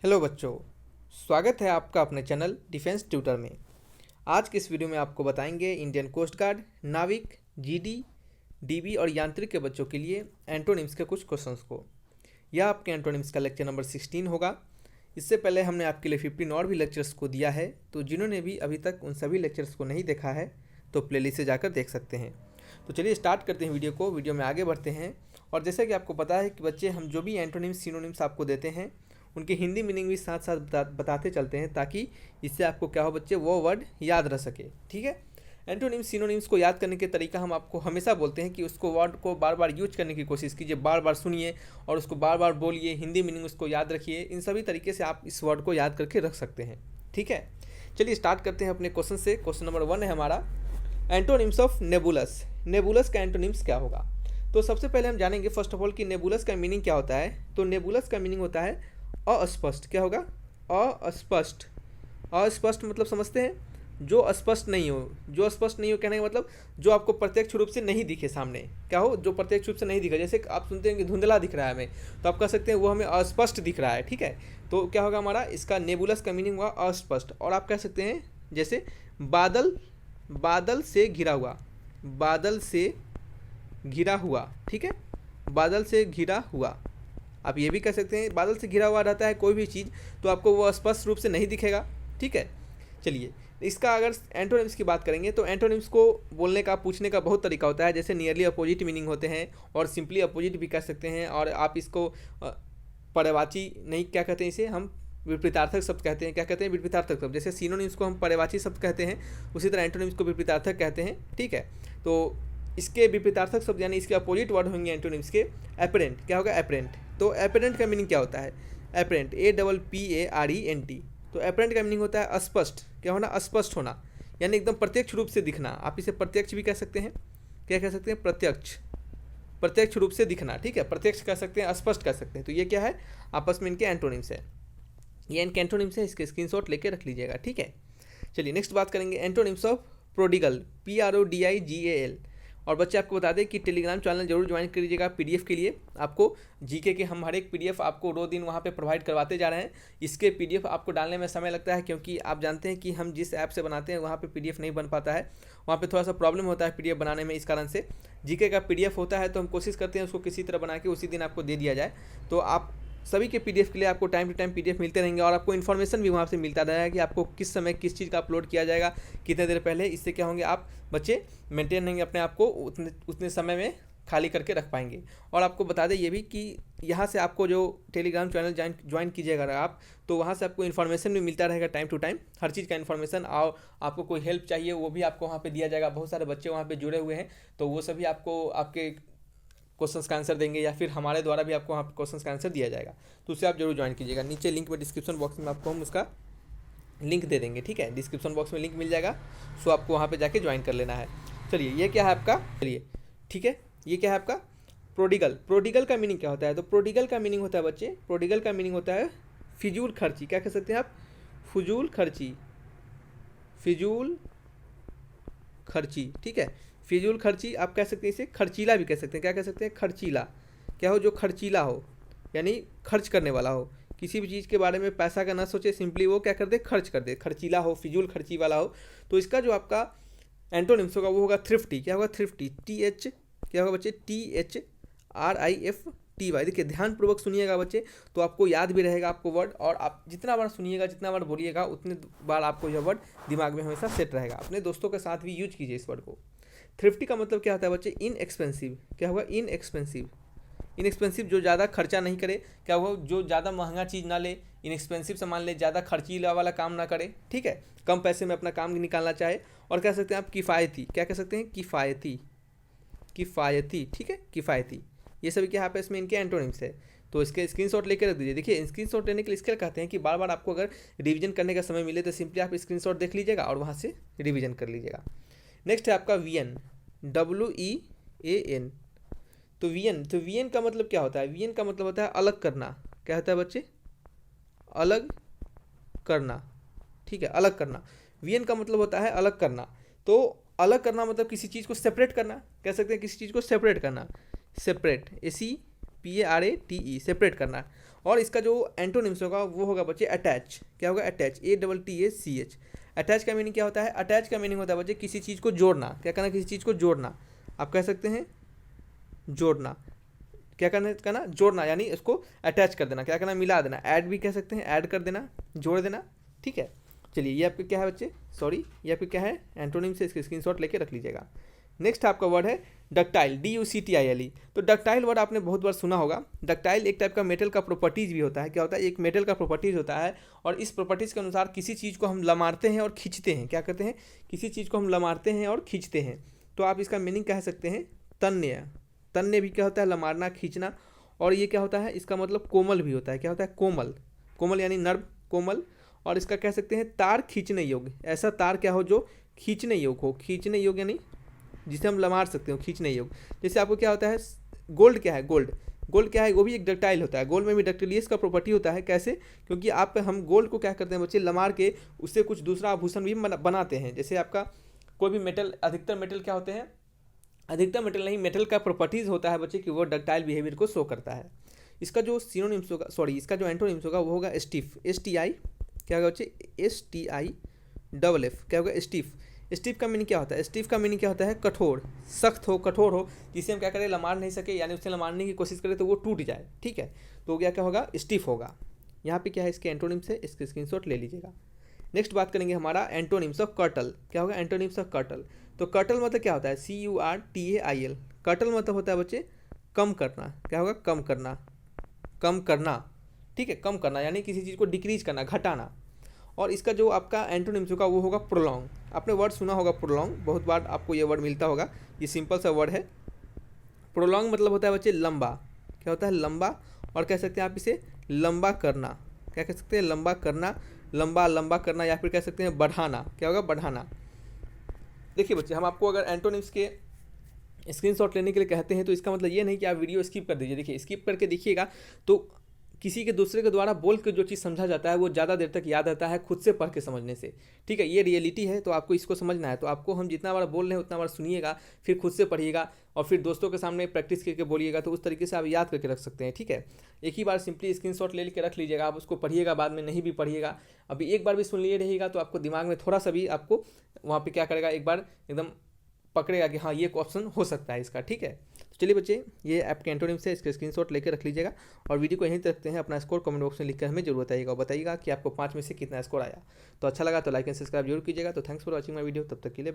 Hello बच्चों, स्वागत है आपका अपने चैनल डिफेंस ट्यूटर में। आज के इस वीडियो में आपको बताएंगे इंडियन कोस्ट गार्ड, नाविक, जीडी, डीबी और यांत्रिक के बच्चों के लिए एंटोनिम्स के कुछ क्वेश्चंस को। यह आपके एंटोनिम्स का लेक्चर नंबर 16 होगा। इससे पहले हमने आपके लिए 15 और भी लेक्चर्स को दिया है, तो जिन्होंने भी अभी तक उन सभी लेक्चर्स को नहीं देखा है तो प्लेलिस्ट से जाकर देख सकते हैं। तो चलिए स्टार्ट करते हैं वीडियो में आगे बढ़ते हैं। और जैसा कि आपको पता है कि बच्चे, हम जो भी एंटोनिम्स सिनोनिम्स आपको देते हैं उनकी हिंदी मीनिंग भी साथ साथ बताते चलते हैं, ताकि इससे आपको क्या हो बच्चे, वो वर्ड याद रह सके। ठीक है, एंटोनिम्स सिनोनिम्स को याद करने के तरीका हम आपको हमेशा बोलते हैं कि उसको वर्ड को बार बार यूज करने की कोशिश कीजिए, बार बार सुनिए और उसको बार बार बोलिए, हिंदी मीनिंग उसको याद रखिए। इन सभी तरीके से आप इस वर्ड को याद करके रख सकते हैं। ठीक है, चलिए स्टार्ट करते हैं अपने क्वेश्चन से। क्वेश्चन नंबर 1 है हमारा, एंटोनिम्स ऑफ नेबुलस। नेबुलस का एंटोनिम्स क्या होगा? तो सबसे पहले हम जानेंगे फर्स्ट ऑफ ऑल कि नेबुलस का मीनिंग क्या होता है। तो नेबुलस का मीनिंग होता है अस्पष्ट। क्या होगा? अस्पष्ट। अस्पष्ट मतलब समझते हैं, जो स्पष्ट नहीं हो। जो स्पष्ट नहीं हो कहने का मतलब जो आपको प्रत्यक्ष रूप से नहीं दिखे सामने। क्या हो? जो प्रत्यक्ष रूप से नहीं दिखा। जैसे आप सुनते हैं कि धुंधला दिख रहा है हमें, तो आप कह सकते हैं वो हमें अस्पष्ट दिख रहा है। ठीक है, तो क्या होगा हमारा, इसका नेबुलस का मीनिंग हुआ अस्पष्ट। और आप कह सकते हैं जैसे बादल, बादल से घिरा हुआ, बादल से घिरा हुआ। ठीक है, बादल से घिरा हुआ। आप ये भी कह सकते हैं बादल से घिरा हुआ रहता है कोई भी चीज़ तो आपको वो स्पष्ट रूप से नहीं दिखेगा। ठीक है, चलिए इसका अगर एंटोनिम्स की बात करेंगे तो एंटोनिम्स को बोलने का, पूछने का बहुत तरीका होता है। जैसे नियरली अपोजिट मीनिंग होते हैं और सिंपली अपोजिट भी कह सकते हैं। और आप इसको पर्यायवाची नहीं, क्या कहते हैं इसे हम, विपरीतार्थक शब्द कहते हैं। क्या कहते हैं? विपरीतार्थक शब्द। जैसे सिनोनिम्स को हम पर्यायवाची शब्द कहते हैं, उसी तरह एंटोनिम्स को विपरीतार्थक कहते हैं। ठीक है, तो इसके विपरीतार्थक शब्द यानी इसके अपोजिट वर्ड होंगे एंटोनिम्स के। एपरेंट। क्या होगा? एपरेंट। तो एपरेंट का मीनिंग क्या होता है? Apparent, APPARENT। तो एपरेंट का मीनिंग होता है अस्पष्ट। क्या होना? अस्पष्ट होना, यानी एकदम प्रत्यक्ष रूप से दिखना। आप इसे प्रत्यक्ष भी कह सकते हैं। क्या कह सकते हैं? प्रत्यक्ष, प्रत्यक्ष रूप से दिखना। ठीक है, प्रत्यक्ष कह सकते हैं, अस्पष्ट कह सकते हैं। तो ये क्या है? आपस में इनके एंटोनिम्स है। ये इनके एंटोनिम्स है, इसके स्क्रीनशॉट लेके रख लीजिएगा। ठीक है, चलिए नेक्स्ट बात करेंगे एंटोनिम्स ऑफ प्रोडिगल। PRODIGAL। और बच्चे आपको बता दें कि टेलीग्राम चैनल जरूर ज्वाइन करिएगा पीडीएफ के लिए। आपको जीके के हम हर एक पीडीएफ आपको रोज दिन वहाँ पे प्रोवाइड करवाते जा रहे हैं। इसके पीडीएफ आपको डालने में समय लगता है, क्योंकि आप जानते हैं कि हम जिस ऐप से बनाते हैं वहाँ पे पीडीएफ नहीं बन पाता है, वहाँ पे थोड़ा सा प्रॉब्लम होता है पीडीएफ बनाने में। इस कारण से जीके का पीडीएफ होता है तो हम कोशिश करते हैं उसको किसी तरह बना के उसी दिन आपको दे दिया जाए। तो आप सभी के पीडीएफ के लिए आपको टाइम टू टाइम पीडीएफ मिलते रहेंगे और आपको इन्फॉर्मेशन भी वहाँ से मिलता रहेगा कि आपको किस समय किस चीज़ का अपलोड किया जाएगा, कितने देर पहले। इससे क्या होंगे, आप बच्चे मेंटेन रहेंगे अपने आप को, उतने समय में खाली करके रख पाएंगे। और आपको बता दें ये भी कि यहाँ से आपको जो टेलीग्राम चैनल ज्वाइन कीजिएगा आप, तो वहाँ से आपको इन्फॉर्मेशन भी मिलता रहेगा टाइम टू टाइम, हर चीज़ का इन्फॉर्मेशन। और आपको कोई हेल्प चाहिए वो भी आपको वहाँ पे दिया जाएगा। बहुत सारे बच्चे वहाँ पे जुड़े हुए हैं, तो वो सभी आपको आपके क्वेश्चंस का आंसर देंगे, या फिर हमारे द्वारा भी आपको वहाँ पे क्वेश्चंस का आंसर दिया जाएगा। तो उसे आप जरूर ज्वाइन कीजिएगा। नीचे लिंक में डिस्क्रिप्शन बॉक्स में आपको हम उसका लिंक दे देंगे। ठीक है, डिस्क्रिप्शन बॉक्स में लिंक मिल जाएगा, सो आपको वहाँ पे जाके ज्वाइन कर लेना है। चलिए ये क्या है आपका, चलिए ठीक है, ये क्या है आपका प्रोडिगल। प्रोडिगल का मीनिंग क्या होता है? तो प्रोडिगल का मीनिंग होता है बच्चे, प्रोडिगल का मीनिंग होता है फिजूल खर्ची। क्या कह सकते हैं आप? फजूल खर्ची, फिजूल खर्ची। ठीक है, फिजूल खर्ची आप कह सकते हैं, इसे खर्चीला भी कह सकते हैं। क्या कह सकते हैं? खर्चीला। क्या हो? जो खर्चीला हो, यानी खर्च करने वाला हो, किसी भी चीज़ के बारे में पैसा का ना सोचे, सिंपली वो क्या कर दे, खर्च कर दे। खर्चीला हो, फिजूल खर्ची वाला हो। तो इसका जो आपका एंटोनिम्स होगा वो होगा थ्रिफ्टी। क्या होगा? थ्रिफ्टी। TH क्या होगा बच्चे? THRIFTY। देखिए ध्यानपूर्वक सुनिएगा बच्चे, तो आपको याद भी रहेगा आपको वर्ड। और आप जितना बार सुनिएगा, जितना बार बोलिएगा, उतने बार आपको यह वर्ड दिमाग में हमेशा सेट रहेगा। अपने दोस्तों के साथ भी यूज कीजिए इस वर्ड को। थ्रिफ्टी का मतलब क्या होता है बच्चे? इनएक्सपेंसिव। क्या होगा? इनएक्सपेंसिव। इनएक्सपेंसिव, जो ज़्यादा खर्चा नहीं करे। क्या होगा? जो ज़्यादा महंगा चीज़ ना ले, इनएक्सपेंसिव सामान ले, ज़्यादा खर्चीला वाला काम ना करे। ठीक है, कम पैसे में अपना काम निकालना चाहे। और कह सकते हैं आप किफ़ायती। क्या कह सकते हैं? किफ़ायती, किफ़ायती। ठीक है, किफ़ायती। ये सभी क्या है इसमें इनके एंटोनिम्स है। तो इसके स्क्रीनशॉट लेकर रख दीजिए। देखिए स्क्रीनशॉट लेने के लिए इसके कहते हैं कि बार बार आपको अगर रिवीजन करने का समय मिले तो सिंपली आप स्क्रीनशॉट देख लीजिएगा और वहाँ से रिवीजन कर लीजिएगा। नेक्स्ट है आपका VN, WEAN। तो VN का मतलब क्या होता है? VN का मतलब होता है अलग करना। क्या होता है बच्चे? अलग करना। ठीक है, अलग करना। VN का मतलब होता है अलग करना। तो अलग करना मतलब किसी चीज़ को सेपरेट करना। कह सकते हैं किसी चीज़ को सेपरेट करना। सेपरेट, PARATE, सेपरेट करना। और इसका जो एंटोनिम्स होगा वो होगा बच्चे अटैच। क्या होगा? Attach, ATTACH। अटैच का मीनिंग क्या होता है? अटैच का मीनिंग होता है बच्चे किसी चीज़ को जोड़ना। क्या करना? किसी चीज़ को जोड़ना। आप कह सकते हैं जोड़ना। क्या करना? जोड़ना, यानी इसको अटैच कर देना। क्या करना? मिला देना। ऐड भी कह सकते हैं, ऐड कर देना, जोड़ देना। ठीक है, चलिए ये आपका क्या है बच्चे? सॉरी, ये आपका क्या है? एंटोनिम से इसके स्क्रीनशॉट लेके रख लीजिएगा। नेक्स्ट आपका वर्ड है डक्टाइल, DUCTILE। तो डक्टाइल वर्ड आपने बहुत बार सुना होगा। डक्टाइल एक टाइप का मेटल का प्रॉपर्टीज भी होता है। क्या होता है? एक मेटल का प्रॉपर्टीज होता है, और इस प्रॉपर्टीज के अनुसार किसी चीज़ को हम लमारते हैं और खींचते हैं। क्या करते हैं? किसी चीज़ को हम लमारते हैं और खींचते हैं। तो आप इसका मीनिंग कह सकते हैं तन्य। तन्य भी क्या होता है? लमारना, खींचना। और ये क्या होता है? इसका मतलब कोमल भी होता है। क्या होता है? कोमल। कोमल यानी नर्म, कोमल। और इसका कह सकते हैं तार खींचने योग्य। ऐसा तार क्या हो जो खींचने योग्य हो। खींचने योग्य यानी जिसे हम लमार सकते हो, खींचने योग्य। जैसे आपको क्या होता है? गोल्ड क्या है? गोल्ड, गोल्ड क्या है? वो भी एक डक्टाइल होता है। गोल्ड में भी डक्टिलियस का प्रॉपर्टी होता है। कैसे? क्योंकि हम गोल्ड को क्या करते हैं बच्चे? लमार के उससे कुछ दूसरा आभूषण भी बनाते हैं। जैसे आपका कोई भी मेटल, अधिकतर मेटल क्या होते हैं? अधिकतर मेटल नहीं, मेटल का प्रॉपर्टीज होता है बच्चे कि वो डक्टाइल बिहेवियर को शो करता है। इसका जो सिनोनिम्स होगा, सॉरी, इसका जो एंटोनिम्स होगा वो होगा स्टिफ, STI। क्या होगा बच्चे? STIFF। क्या होगा? स्टिफ। स्टिफ का मीनिंग क्या होता है? स्टिफ का मीनिंग क्या होता है? कठोर, सख्त हो, कठोर हो, जिसे हम क्या करें? लमार नहीं सके, यानी उससे लमारने की कोशिश करें तो वो टूट जाए। ठीक है, तो क्या होगा? स्टिफ होगा। यहाँ पे क्या है? इसके एंटोनिम्स है, इसके स्क्रीनशॉट ले लीजिएगा। नेक्स्ट बात करेंगे हमारा एंटोनिम्स ऑफ कर्टल। क्या होगा? Antonyms of curtail. तो कर्टल मतलब क्या होता है? CURTAIL। कर्टल मतलब होता है बच्चे कम करना। क्या होगा? कम करना, कम करना। ठीक है, कम करना यानी किसी चीज़ को डिक्रीज करना, घटाना। और इसका जो आपका एंटोनिम्स होगा वो होगा प्रोलॉन्ग। आपने वर्ड सुना होगा प्रोलॉन्ग, बहुत बार आपको ये वर्ड मिलता होगा। ये सिंपल सा वर्ड है। प्रोलॉन्ग मतलब होता है बच्चे लंबा। क्या होता है? लंबा। और कह सकते हैं आप इसे लंबा करना। क्या कह सकते हैं? लंबा करना, लंबा लंबा करना, या फिर कह सकते हैं बढ़ाना। क्या होगा? बढ़ाना। देखिए बच्चे, हम आपको अगर एंटोनिम्स के स्क्रीनशॉट लेने के लिए कहते हैं तो इसका मतलब ये नहीं कि आप वीडियो स्किप कर दीजिए। देखिए, स्किप करके देखिएगा तो किसी के दूसरे के द्वारा बोल के जो चीज़ समझा जाता है वो ज़्यादा देर तक याद रहता है खुद से पढ़ के समझने से। ठीक है, ये रियलिटी है, तो आपको इसको समझना है। तो आपको हम जितना बार बोल रहे हैं उतना बार सुनिएगा, फिर खुद से पढ़िएगा, और फिर दोस्तों के सामने प्रैक्टिस करके बोलिएगा। तो उस तरीके से आप याद करके रख सकते हैं। ठीक है, एक ही बार सिंपली स्क्रीनशॉट ले लेके रख लीजिएगा। आप उसको पढ़िएगा, बाद में नहीं भी पढ़िएगा। अभी एक बार भी सुन लिए रहेगा तो आपको दिमाग में थोड़ा सा भी आपको वहाँ पर क्या करेगा, एक बार एकदम पकड़ेगा कि हाँ ये ऑप्शन हो सकता है इसका। ठीक है, तो चलिए बच्चे, ये आपके एंटोनिम से इसके स्क्रीनशॉट लेकर रख लीजिएगा, और वीडियो को यहीं तक रखते हैं। अपना स्कोर कमेंट बॉक्स में लिखकर हमें जरूर बताइएगा, और बताइएगा कि आपको 5 में से कितना स्कोर आया। तो अच्छा लगा तो लाइक एंड सब्सक्राइब जरूर कीजिएगा। तो thanks for watching my video. तब तक के लिए